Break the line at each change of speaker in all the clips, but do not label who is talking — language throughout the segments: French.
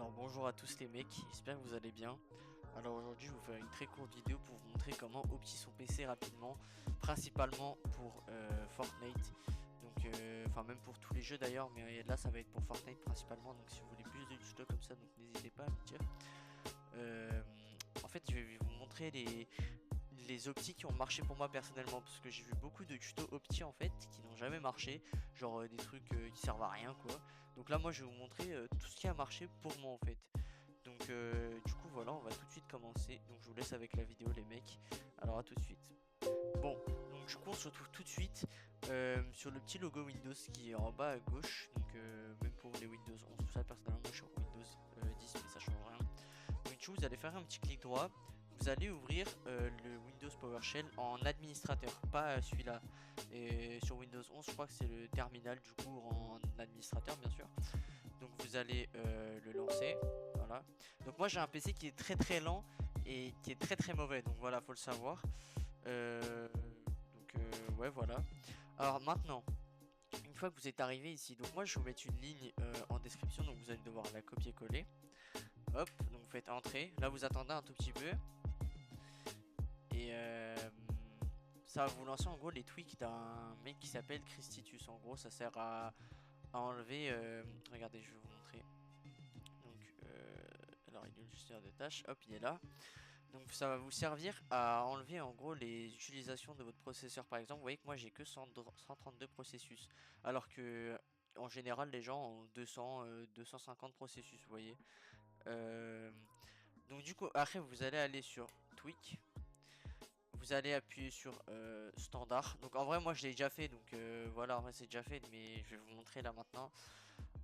Alors bonjour à tous les mecs, j'espère que vous allez bien. Alors aujourd'hui je vais vous faire une très courte vidéo pour vous montrer comment opti son PC rapidement, principalement pour Fortnite. Donc enfin même pour tous les jeux d'ailleurs, mais là ça va être pour Fortnite principalement. Donc si vous voulez plus de tutos comme ça, donc n'hésitez pas à me dire. En fait je vais vous montrer les optis qui ont marché pour moi personnellement, parce que j'ai vu beaucoup de tutos opti en fait qui n'ont jamais marché, genre des trucs qui servent à rien quoi. Donc là moi je vais vous montrer tout ce qui a marché pour moi en fait. Donc du coup voilà, on va tout de suite commencer. Donc je vous laisse avec la vidéo les mecs. Alors à tout de suite. Bon, donc du coup on se retrouve tout de suite sur le petit logo Windows qui est en bas à gauche. Donc même pour les Windows 11, tout ça personnellement moi je suis sur Windows 10 mais ça change rien. Donc du coup vous allez faire un petit clic droit. Vous allez ouvrir le Windows PowerShell en administrateur, pas celui-là. Et sur Windows 11 je crois que c'est le terminal du coup en administrateur bien sûr. Donc vous allez le lancer. Voilà. Donc moi j'ai un PC qui est très lent et qui est très mauvais. Donc voilà, faut le savoir. Ouais voilà. Alors maintenant, une fois que vous êtes arrivé ici, donc moi je vais vous mettre une ligne en description. Donc vous allez devoir la copier-coller. Hop, donc vous faites entrer. Là vous attendez un tout petit peu. Et ça va vous lancer en gros les tweaks d'un mec qui s'appelle Christitus. En gros ça sert à enlever... regardez, je vais vous montrer. Donc, alors il est le gestionnaire de tâches, hop, il est là. Donc ça va vous servir à enlever en gros les utilisations de votre processeur. Par exemple, vous voyez que moi j'ai que 132 processus, alors que en général les gens ont 250 processus, vous voyez. Donc du coup, après vous allez aller sur Tweak. Vous allez appuyer sur standard. Donc en vrai moi je l'ai déjà fait, donc voilà, en vrai c'est déjà fait, mais je vais vous montrer là maintenant.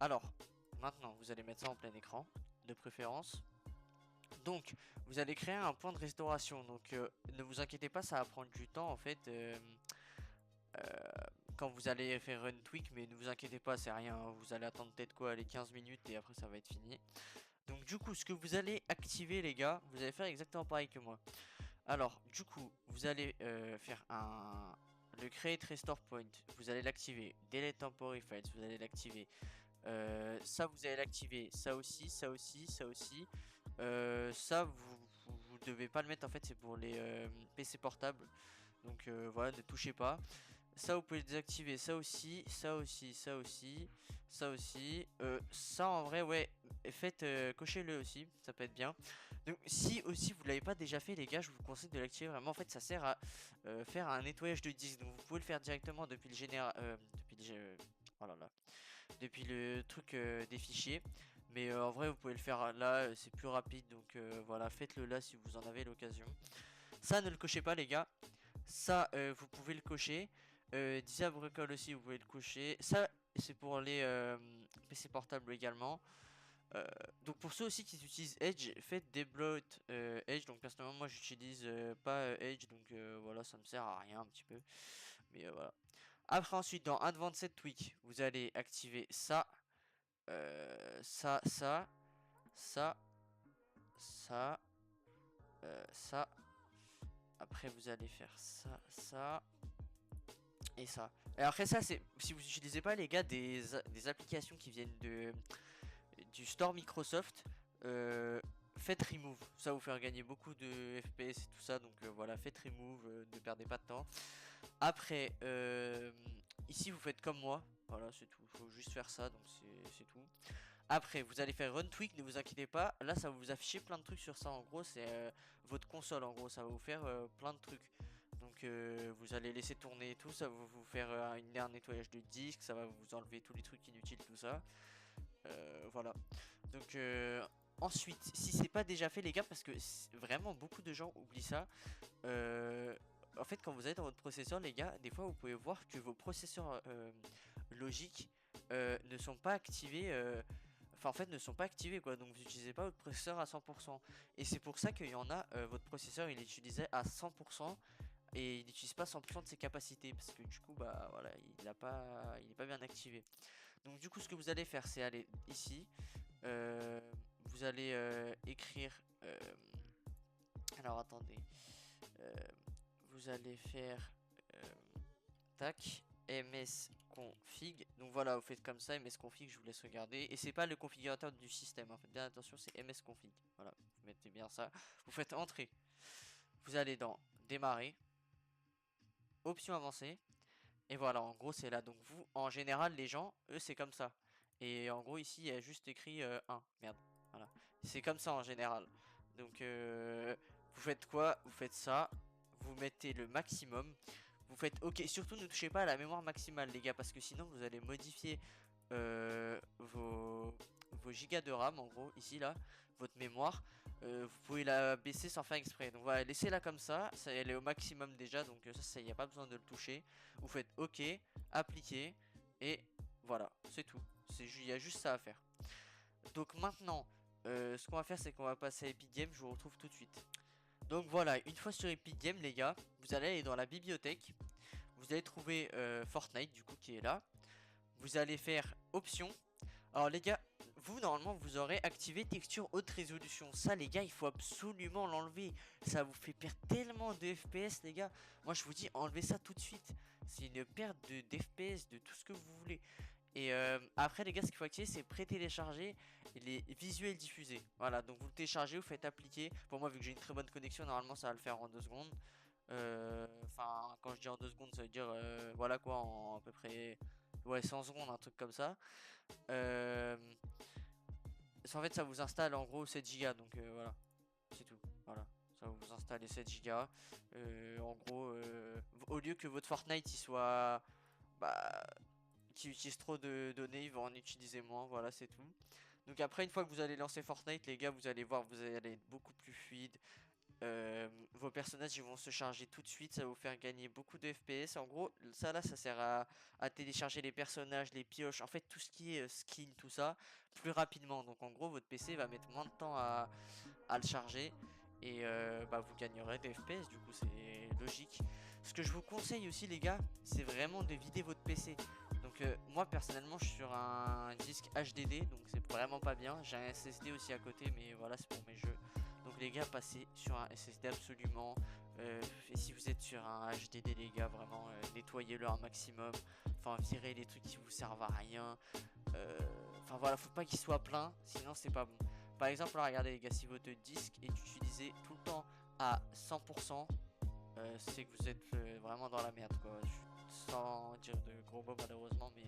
Alors, maintenant vous allez mettre ça en plein écran, de préférence. Donc, vous allez créer un point de restauration. Donc, ne vous inquiétez pas, ça va prendre du temps en fait. Quand vous allez faire un tweak, mais ne vous inquiétez pas, c'est rien. Vous allez attendre peut-être quoi, les 15 minutes et après ça va être fini. Donc, du coup, ce que vous allez activer, les gars, vous allez faire exactement pareil que moi. Alors, du coup, vous allez faire le create restore point. Vous allez l'activer. Delete temporary files. Vous allez l'activer. Ça vous allez l'activer, ça aussi, ça aussi, ça aussi. Ça vous devez pas le mettre en fait, c'est pour les PC portables. Donc voilà, ne touchez pas. Ça vous pouvez le désactiver, ça aussi, ça aussi, ça aussi, ça aussi. Ça en vrai ouais, faites cochez-le aussi, ça peut être bien. Donc si aussi vous l'avez pas déjà fait les gars, je vous conseille de l'activer vraiment. En fait ça sert à faire un nettoyage de disque. Donc vous pouvez le faire directement depuis le général, oh là là, depuis le truc des fichiers. Mais en vrai vous pouvez le faire là, c'est plus rapide. Donc voilà, faites-le là si vous en avez l'occasion. Ça ne le cochez pas les gars. Ça vous pouvez le cocher. Disable recall aussi vous pouvez le cocher. Ça c'est pour les PC portables également. Donc pour ceux aussi qui utilisent Edge, faites debloat Edge. Donc personnellement moi j'utilise pas Edge, donc voilà, ça me sert à rien un petit peu. Mais voilà. Après ensuite dans Advanced Tweak, vous allez activer ça, ça, ça, ça, ça, ça. Après vous allez faire ça, ça et ça. Et après ça c'est si vous utilisez pas les gars des applications qui viennent du store Microsoft, faites remove, ça va vous faire gagner beaucoup de FPS et tout ça, donc voilà, faites remove, ne perdez pas de temps. Après, ici vous faites comme moi, voilà c'est tout, faut juste faire ça, donc c'est tout. Après vous allez faire run tweak, ne vous inquiétez pas, là ça va vous afficher plein de trucs sur ça, en gros c'est votre console, en gros ça va vous faire plein de trucs. Donc vous allez laisser tourner et tout, ça va vous faire un nettoyage de disque, ça va vous enlever tous les trucs inutiles, tout ça. Voilà. Donc ensuite, si c'est pas déjà fait les gars, parce que vraiment beaucoup de gens oublient ça. En fait, quand vous êtes dans votre processeur, les gars, des fois vous pouvez voir que vos processeurs logiques ne sont pas activés. Enfin, en fait, ne sont pas activés quoi. Donc, vous n'utilisez pas votre processeur à 100%. Et c'est pour ça qu'il y en a, votre processeur il est utilisé à 100%. Et il n'utilise pas 100% de ses capacités parce que du coup bah voilà il est pas bien activé. Donc du coup ce que vous allez faire c'est aller ici, vous allez écrire, alors attendez, euh, vous allez faire tac ms config. Donc voilà, vous faites comme ça, msconfig, je vous laisse regarder. Et c'est pas le configurateur du système, hein. Faites bien attention, c'est msconfig. Voilà, vous mettez bien ça. Vous faites entrer. Vous allez dans démarrer, options avancées. Et voilà, en gros, c'est là. Donc vous, en général, les gens, eux, c'est comme ça. Et en gros, ici, il y a juste écrit 1. Merde. Voilà. C'est comme ça en général. Donc, vous faites quoi? Vous faites ça. Vous mettez le maximum. Vous faites OK. Surtout, ne touchez pas à la mémoire maximale, les gars, parce que sinon, vous allez modifier vos gigas de RAM, en gros, ici, là, votre mémoire. Vous pouvez la baisser sans faire exprès. Donc voilà, laissez-la comme ça, elle est au maximum déjà, donc ça, il n'y a pas besoin de le toucher. Vous faites OK, appliquer, et voilà, c'est tout. Il y a juste ça à faire. Donc maintenant, ce qu'on va faire, c'est qu'on va passer à Epic Games, je vous retrouve tout de suite. Donc voilà, une fois sur Epic Games, les gars, vous allez aller dans la bibliothèque, vous allez trouver Fortnite, du coup, qui est là. Vous allez faire Options. Alors les gars, vous normalement vous aurez activé texture haute résolution. Ça les gars, il faut absolument l'enlever. Ça vous fait perdre tellement de FPS les gars. Moi je vous dis enlevez ça tout de suite. C'est une perte de d'FPS, de tout ce que vous voulez. Et après les gars, ce qu'il faut activer c'est pré-télécharger les visuels diffusés. Voilà, donc vous le téléchargez, vous faites appliquer. Pour moi vu que j'ai une très bonne connexion, normalement ça va le faire en 2 secondes. Enfin quand je dis en 2 secondes ça veut dire voilà quoi en à peu près ouais 100 secondes, un truc comme ça. Euh, En fait, ça vous installe en gros 7 Go, donc voilà, c'est tout. Voilà, ça va vous installer 7 Go. En gros, au lieu que votre Fortnite il soit. Bah, qui utilise trop de données, il va en utiliser moins, voilà, c'est tout. Donc après, une fois que vous allez lancer Fortnite, les gars, vous allez voir, vous allez être beaucoup plus fluide. Vos personnages ils vont se charger tout de suite, ça va vous faire gagner beaucoup de FPS. En gros, ça là, ça sert à télécharger les personnages, les pioches, en fait tout ce qui est skin, tout ça, plus rapidement. Donc en gros, votre PC va mettre moins de temps à le charger et bah, vous gagnerez des FPS, du coup c'est logique. Ce que je vous conseille aussi les gars, c'est vraiment de vider votre PC. Donc moi personnellement je suis sur un disque HDD, donc c'est vraiment pas bien. J'ai un SSD aussi à côté, mais voilà c'est pour mes jeux. Donc les gars, passez sur un SSD absolument. Et si vous êtes sur un HDD les gars, vraiment nettoyez-le un maximum. Enfin virez les trucs qui vous servent à rien. Enfin voilà, faut pas qu'il soit plein, sinon c'est pas bon. Par exemple, là, regardez les gars, si votre disque est utilisé tout le temps à 100%, c'est que vous êtes vraiment dans la merde quoi. Sans dire de gros mots malheureusement, mais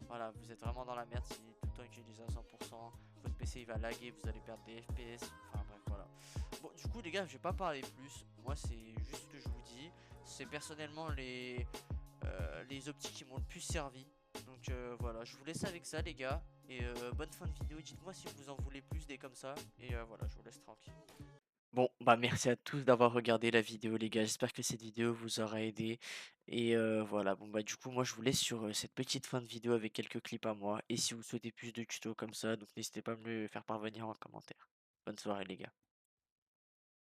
voilà, vous êtes vraiment dans la merde si tout le temps utilisé à 100%. Votre PC il va laguer, vous allez perdre des FPS. Enfin bref, voilà. Bon, du coup, les gars, je vais pas parler plus. Moi, c'est juste ce que je vous dis. C'est personnellement les optiques qui m'ont le plus servi. Donc voilà, je vous laisse avec ça, les gars. Et bonne fin de vidéo. Dites-moi si vous en voulez plus des comme ça. Et voilà, je vous laisse tranquille. Bon, bah merci à tous d'avoir regardé la vidéo, les gars. J'espère que cette vidéo vous aura aidé. Et voilà, bon bah du coup, moi je vous laisse sur cette petite fin de vidéo avec quelques clips à moi. Et si vous souhaitez plus de tutos comme ça, donc n'hésitez pas à me le faire parvenir en commentaire. Bonne soirée, les gars.